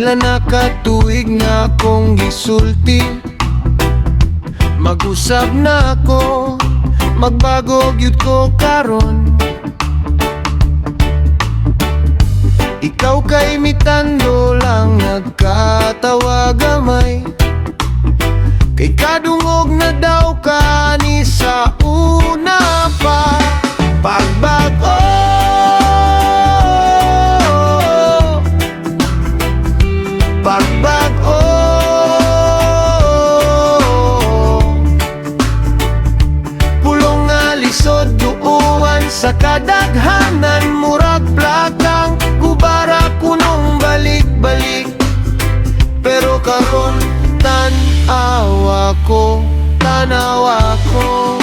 Pila na katuig nga akong gisulti, mag-usab na ako, magbago gyud ko karon. Ikaw kay mitando lang nagkatawa gamay, kay kadungog na daw ka ni sa una pa. Pagbago pagbago pulong nga lisod duuan sa kadaghanan, murag plakang gubara kunong balik-balik. Pero karon tanawa ko, tanawa ko.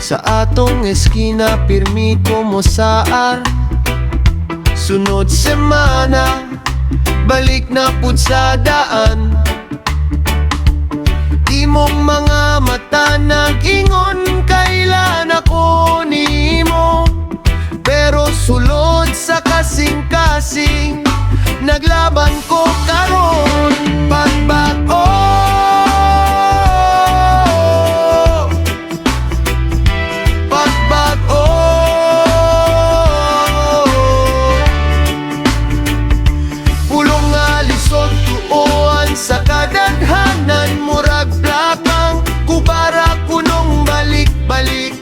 Sa atong eskina pirmi como saar, sunod semana balik na pud sa daan. Imong mga mata nag-ingon kailan ako nimo, pero sulod sa kasing-kasing naglaban ko karon. Pagbago pagbago pulong nga lisod tuuan sa kadaghanan, murag plakang kubara kunong balik-balik.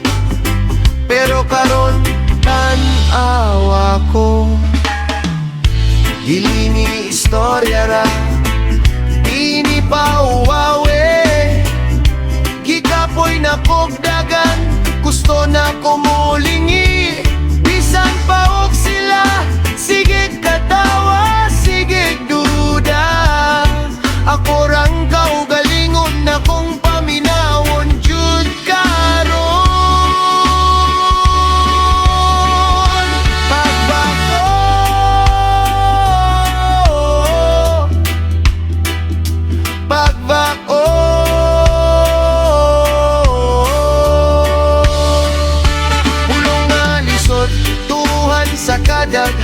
Pero karon tanawa ko, dili ni istorya ra, di ni pauwawe. Gikapoy na kog dagan, gusto na ko mulingi. Bisan pa og sila, sige katawa, sige duda. Ako rang kaugalingon na kong paminawon jud karon. Pagbago pagbago pulong nga lisod tuhan sa kadaghanan,